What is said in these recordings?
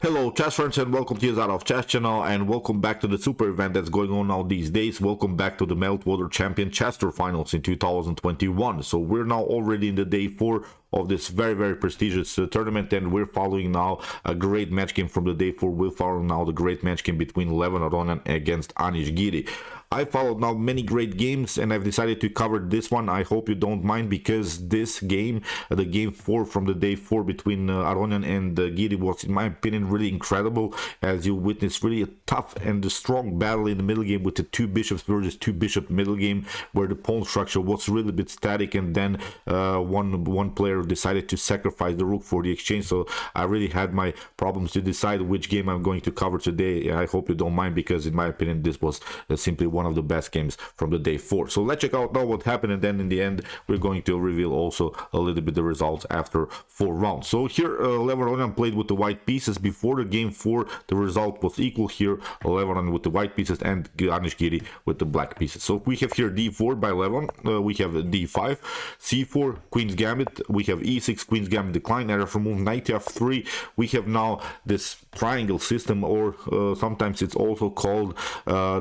Hello chess friends and welcome to the Art of Chess channel and welcome back to the super event that's going on now these days. Welcome back to the Meltwater Champions Chess Tour finals in 2021. So we're now already in the day 4 of this very prestigious tournament, and we're following now a great match game from the day 4. We're following now the great match game between Levon Aronian against Anish Giri. I followed now many great games and I've decided to cover this one. I hope you don't mind, because this game, the game 4 from the day 4 between Aronian and Giri, was in my opinion really incredible, as you witnessed really a tough and a strong battle in the middle game with the 2 bishops versus 2 bishop middle game, where the pawn structure was really a bit static, and then one player decided to sacrifice the rook for the exchange. So I really had my problems to decide which game I'm going to cover today. I hope you don't mind, because in my opinion this was simply one of the best games from the day 4. So let's check out now what happened, and then in the end we're going to reveal also a little bit the results after 4 rounds. So here Levon Aronian played with the white pieces. Before the game 4 the result was equal here, Levon Aronian with the white pieces and Anish Giri with the black pieces. So we have here d4 by Levon, we have d5, c4, queen's gambit, we have e6, queen's gambit decline, and after move knight to f3 we have now this triangle system, or sometimes it's also called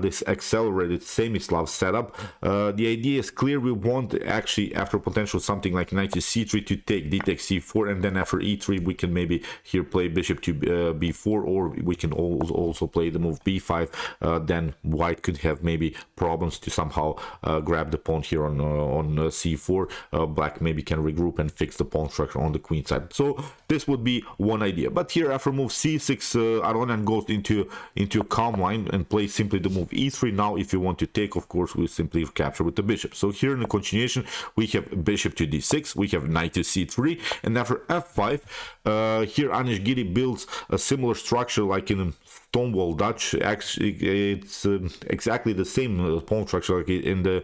this accelerated semi-Slav setup. The idea is clear. We want actually after potential something like knight to c3 to take d takes c4, and then after e3 we can maybe here play bishop to b4, or we can also play the move b5. Then white could have maybe problems to somehow grab the pawn here on c4. Black maybe can regroup and fix the pawn structure on the queen side. So this would be one idea. But here after move c6 Aronian goes into a calm line and plays simply the move e3. Now if you want to take, of course, we simply capture with the bishop. So here in the continuation we have bishop to d6, we have knight to c3, and after f5 here Anish Giri builds a similar structure like in Stonewall Dutch. Actually it's exactly the same pawn structure like in the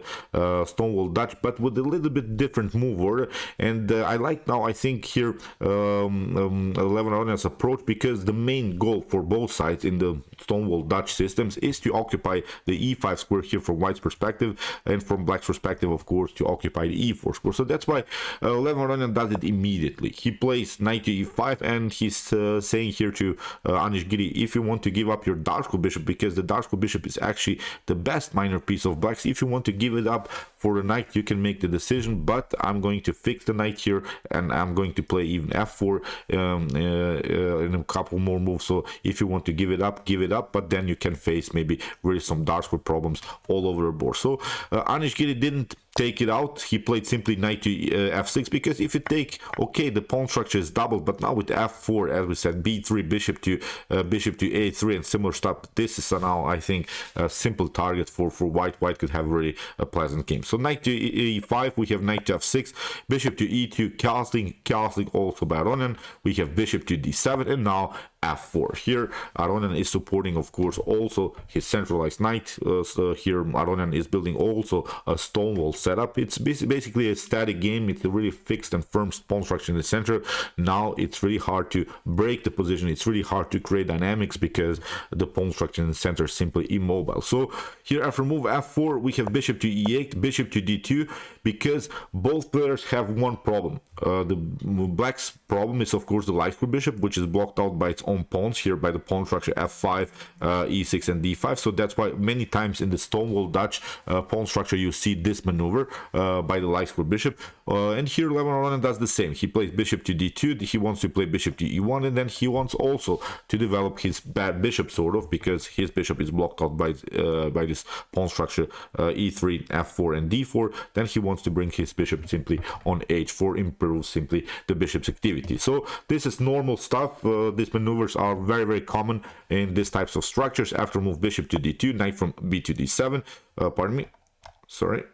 Stonewall Dutch, but with a little bit different move order. And I like now, I think here Levon Aronian's approach, because the main goal for both sides in the Stonewall Dutch systems is to occupy the e5 square here from white's perspective, and from black's perspective of course to occupy the e4 square. So that's why Levon Aronian does it immediately. He plays knight to e5, and he's saying here to Anish Giri, if you want to give up your dark square bishop, because the dark square bishop is actually the best minor piece of black's, if you want to give it up for the knight you can make the decision, but I'm going to fix the knight here and I'm going to play even f4 in a couple more moves. So if you want to give it up, but then you can face maybe really some dark square problems all over the board. So Anish Giri didn't take it out. He played simply knight to f6, because if you take, okay, the pawn structure is doubled, but now with f4, as we said, b3, bishop to a3 and similar stuff, this is now I think a simple target for white. White could have really a pleasant game. So knight to e5, we have knight to f6, bishop to e2, castling also by Aronian, we have bishop to d7, and now f4. Here Aronian is supporting of course also his centralized knight. So here Aronian is building also a Stonewall setup. It's basically a static game. It's a really fixed and firm pawn structure in the center. Now it's really hard to break the position. It's really hard to create dynamics because the pawn structure in the center is simply immobile. So here after move f4 we have bishop to e8, bishop to d2, because both players have one problem. The black's problem is of course the light square bishop, which is blocked out by its own pawns here by the pawn structure f5, e6 and d5. So that's why many times in the Stonewall Dutch pawn structure you see this maneuver by the light square bishop, and here Levon Aronian does the same. He plays bishop to d2, he wants to play bishop to e1, and then he wants also to develop his bad bishop sort of, because his bishop is blocked out by this pawn structure e3, f4 and d4. Then he wants to bring his bishop simply on h4, improve simply the bishop's activity. So this is normal stuff. These maneuvers are very common in these types of structures. After move bishop to d2, knight from b to d7, pardon me, sorry,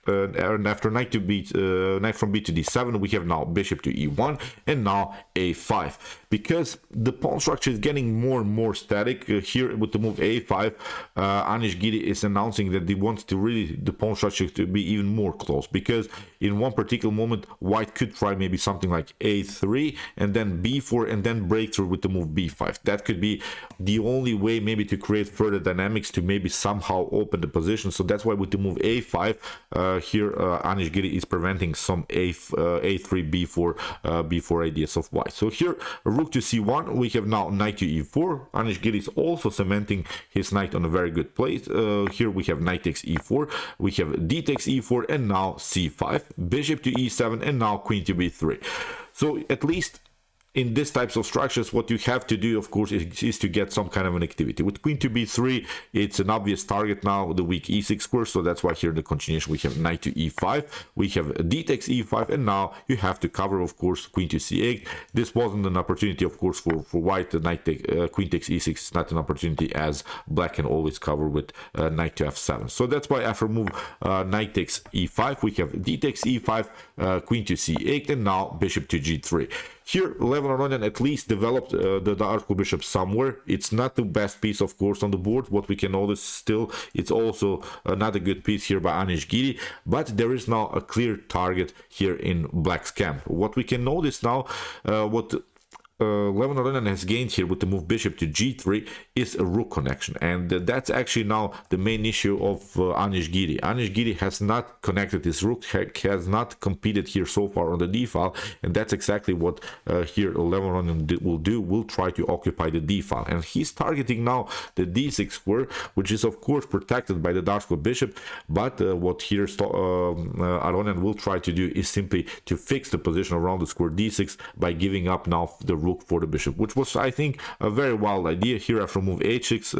and after knight from b to d7 we have now bishop to e1, and now a5, because the pawn structure is getting more and more static. Here with the move a5 Anish Giri is announcing that he wants to really the pawn structure to be even more close, because in one particular moment white could try maybe something like a3 and then b4 and then breakthrough with the move b5. That could be the only way maybe to create further dynamics to maybe somehow open the position. So that's why with the move a5 here Anish Giri is preventing some a3 b4 ideas of white. So here rook to c1, we have now knight to e4. Anish Giri is also cementing his knight on a very good place. Here we have knight takes e4, we have d takes e4, and now c5, bishop to e7, and now queen to b3. So at least in these types of structures, what you have to do, of course, is to get some kind of an activity. With queen to b3, it's an obvious target now, the weak e6 square, so that's why here in the continuation we have knight to e5, we have d takes e5, and now you have to cover, of course, queen to c8. This wasn't an opportunity, of course, for white. Queen takes e6 is not an opportunity, as black can always cover with knight to f7. So that's why after move knight takes e5, we have d takes e5, queen to c8, and now bishop to g3. Here, Levon Aronian at least developed the Arco bishop somewhere. It's not the best piece, of course, on the board. What we can notice still, it's also not a good piece here by Anish Giri, but there is now a clear target here in black's camp. What we can notice now, what Levon Aronian has gained here with the move bishop to g3 is a rook connection, and that's actually now the main issue of Anish Giri. Anish Giri has not connected his rook, has not competed here so far on the d file, and that's exactly what here Levon Aronian will do. Will try to occupy the d file, and he's targeting now the d6 square, which is of course protected by the dark square bishop. But what here Aronian will try to do is simply to fix the position around the square d6 by giving up now the rook for the bishop, which was, I think, a very wild idea. Here after move h6,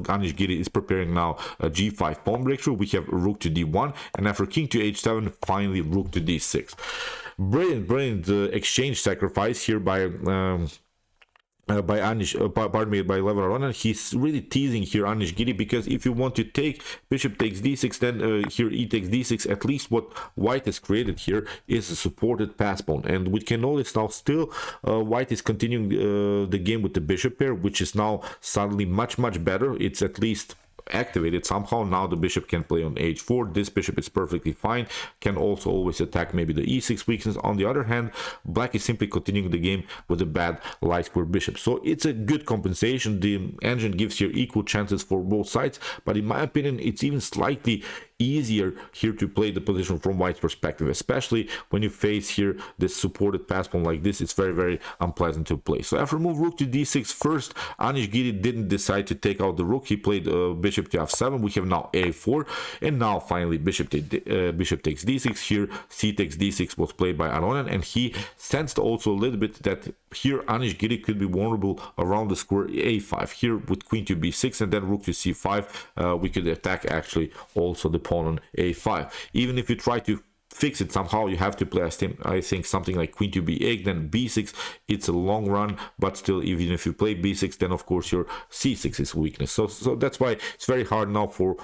Anish Giri is preparing now a g5 pawn breakthrough. We have rook to d1, and after king to h7, finally rook to d6. Brilliant exchange sacrifice here by Levon Aronian. He's really teasing here Anish Giri, because if you want to take bishop takes d6, then here e takes d6, at least what white has created here is a supported pass pawn. And we can notice now still white is continuing the game with the bishop pair, which is now suddenly much better. It's at least activated somehow. Now the bishop can play on h4. This bishop is perfectly fine, can also always attack maybe the e6 weakness. On the other hand, black is simply continuing the game with a bad light square bishop. So it's a good compensation. The engine gives here equal chances for both sides, but in my opinion, it's even slightly easier here to play the position from white's perspective, especially when you face here this supported pass pawn like this. It's very unpleasant to play. So after move rook to d6, first Anish Giri didn't decide to take out the rook. He played bishop to f7. We have now a4, and now finally bishop takes d6. Here c takes d6 was played by Aronian, and he sensed also a little bit that here Anish Giri could be vulnerable around the square a5. Here with queen to b6 and then rook to c5, we could attack actually also the pawn on a5. Even if you try to fix it somehow, you have to play, I think, something like queen to b8, then b6. It's a long run, but still, even if you play b6, then of course your c6 is weakness. So that's why it's very hard now for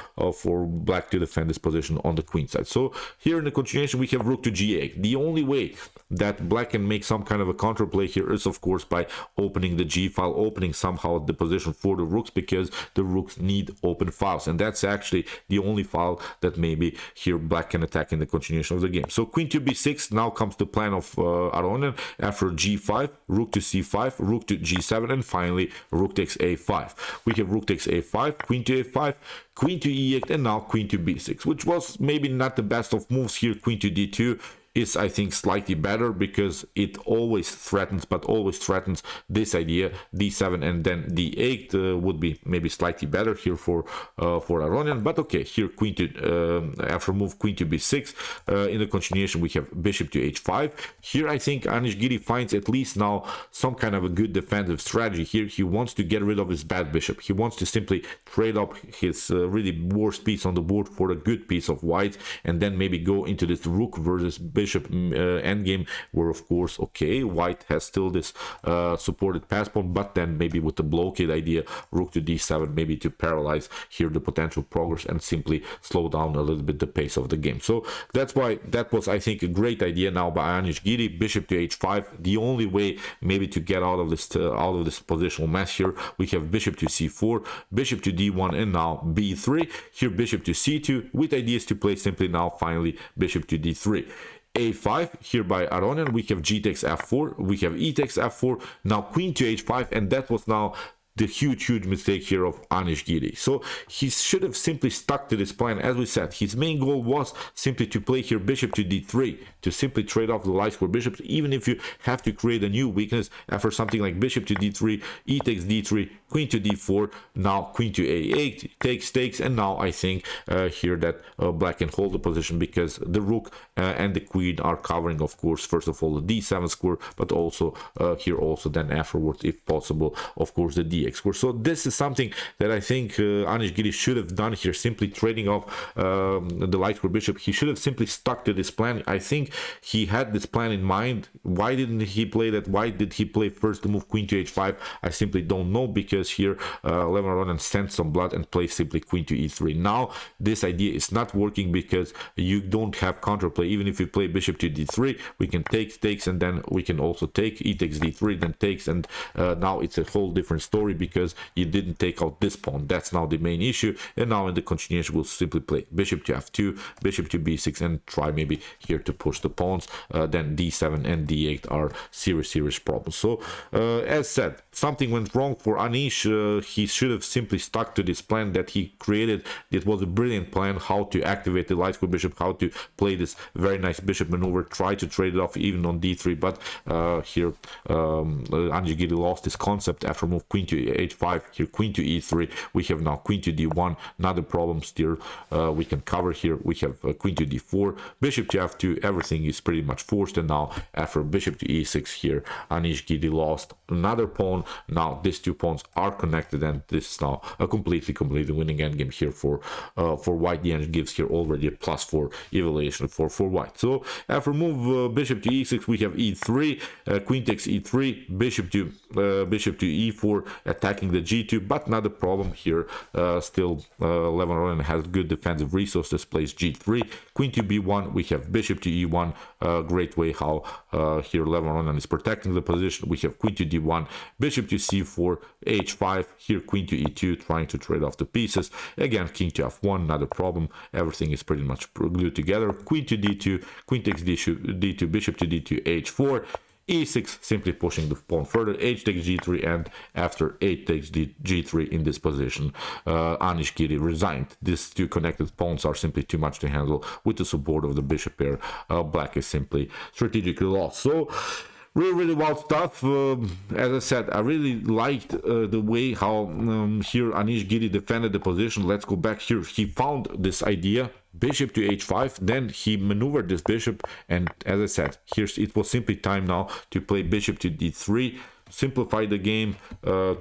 black to defend this position on the queen side. So here in the continuation, we have rook to g8. The only way that black can make some kind of a counterplay here is of course by opening the g file, opening somehow the position for the rooks, because the rooks need open files, and that's actually the only file that maybe here black can attack in the continuation of the game. So queen to b6, now comes the plan of Aronian. After g5, rook to c5, rook to g7, and finally rook takes a5. We have rook takes a5, queen to a5, queen to e8, and now queen to b6, which was maybe not the best of moves here. Queen to d2 is, I think, slightly better, because it always threatens this idea. d7 and then d8 would be maybe slightly better here for Aronian, but okay. Here queen to after move queen to b6, in the continuation we have bishop to h5. Here I think Anish Giri finds at least now some kind of a good defensive strategy. Here he wants to get rid of his bad bishop. He wants to simply trade up his really worst piece on the board for a good piece of white, and then maybe go into this rook versus bishop endgame, where of course, okay, white has still this supported pass pawn, but then maybe with the blockade idea, rook to d7, maybe to paralyze here the potential progress and simply slow down a little bit the pace of the game. So that's why that was, I think, a great idea now by Anish Giri. Bishop to h5, the only way maybe to get out of this positional mess. Here we have bishop to c4, bishop to d1, and now b3. Here bishop to c2, with ideas to play simply now finally bishop to d3. a5 here by Aronian. We have g takes f4, we have e takes f4, now queen to h5, and that was now the huge mistake here of Anish Giri. So he should have simply stuck to this plan. As we said, his main goal was simply to play here bishop to d3, to simply trade off the light square bishops, even if you have to create a new weakness after something like bishop to d3, e takes d3, queen to d4, now queen to a8, takes, and now I think here that black can hold the position because the rook and the queen are covering, of course, first of all the d7 square, but also here also then afterwards, if possible, of course, the dx square. So this is something that I think Anish Giri should have done here, simply trading off the light square bishop. He should have simply stuck to this plan. I think he had this plan in mind. Why didn't he play that? Why did he play first to move queen to h5? I simply don't know, because here Levon Aronian sent some blood and plays simply queen to e3. Now this idea is not working because you don't have counterplay. Even if you play bishop to d3, we can takes, and then we can also take e takes d3, then takes, and now it's a whole different story because you didn't take out this pawn. That's now the main issue. And now in the continuation we'll simply play bishop to f2, bishop to b6, and try maybe here to push the pawns. Then d7 and d8 are serious problems. So as said, something went wrong for Anish. He should have simply stuck to this plan that he created. It was a brilliant plan how to activate the light square bishop, how to play this very nice bishop maneuver, try to trade it off even on d3, but here Anish Giri lost this concept after move queen to h5, here queen to e3. We have now queen to d1, not a problem still. We can cover here. We have queen to d4, bishop to f2, everything is pretty much forced, and now after bishop to e6 here Anish Giri lost another pawn. Now these two pawns are connected, and this is now a completely winning endgame here for white. The end gives here already a +4 evaluation for white. So after move bishop to e6, we have e3, queen takes e3, bishop to e4, attacking the g2, but not a problem here. Still Levon Aronian has good defensive resources, plays g3, queen to b1, we have bishop to e1. Great way how here Levon Aronian is protecting the position. We have queen to d1, bishop to c4, h5, here queen to e2, trying to trade off the pieces. Again, king to f1, not a problem. Everything is pretty much glued together. Queen to d2, queen takes d2, bishop to d2, h4, e6, simply pushing the pawn further, h takes g3, and after h takes g3 in this position, Anish Giri resigned. These two connected pawns are simply too much to handle with the support of the bishop pair. Black is simply strategically lost. So really wild stuff. As I said, I really liked the way how here Anish Giri defended the position. Let's go back here. He found this idea, bishop to h5, then he maneuvered this bishop, and as I said, here's it was simply time now to play bishop to d3, simplify the game,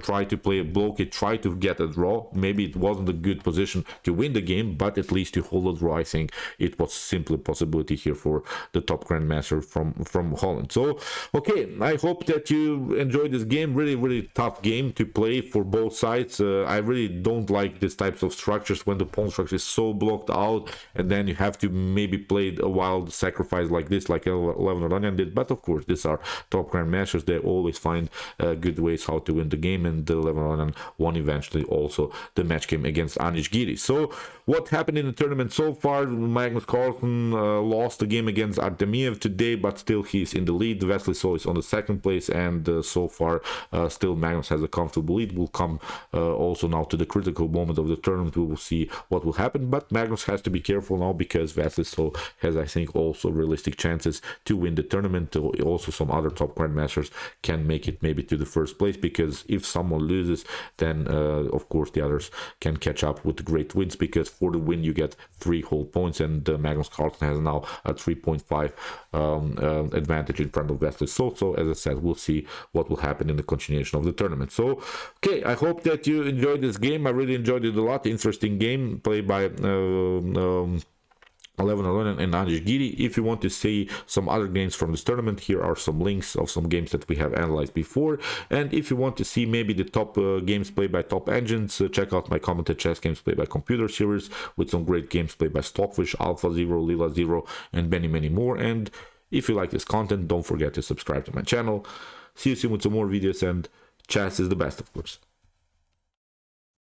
try to play a blockade, try to get a draw. Maybe it wasn't a good position to win the game, but at least to hold a draw. I think it was simply a possibility here for the top grandmaster from Holland. So okay, I hope that you enjoyed this game. Really tough game to play for both sides. I really don't like these types of structures when the pawn structure is so blocked out, and then you have to maybe play a wild sacrifice like this, like Levon Aronian did. But of course, these are top grandmasters. They always find good ways how to win the game, and Levon Aronian won eventually also the match game against Anish Giri. So what happened in the tournament so far? Magnus Carlsen lost the game against Artemiev today, but still he's in the lead. Wesley So is on the second place, and so far still Magnus has a comfortable lead. We'll come also now to the critical moment of the tournament. We will see what will happen, but Magnus has to be careful now because Wesley So has, I think, also realistic chances to win the tournament. Also some other top grandmasters can make it maybe to the first place, because if someone loses, then of course the others can catch up with great wins, because for the win you get 3 whole points, and Magnus Carlsen has now a 3.5 advantage in front of Wesley So. So as I said, we'll see what will happen in the continuation of the tournament. So okay, I hope that you enjoyed this game. I really enjoyed it a lot. Interesting game played by Levon Aronian and Anish Giri. If you want to see some other games from this tournament, here are some links of some games that we have analyzed before. And if you want to see maybe the top games played by top engines, check out my commented chess games played by computer series with some great games played by Stockfish, Alpha Zero, Lila Zero, and many more. And if you like this content, don't forget to subscribe to my channel. See you soon with some more videos, and chess is the best, of course.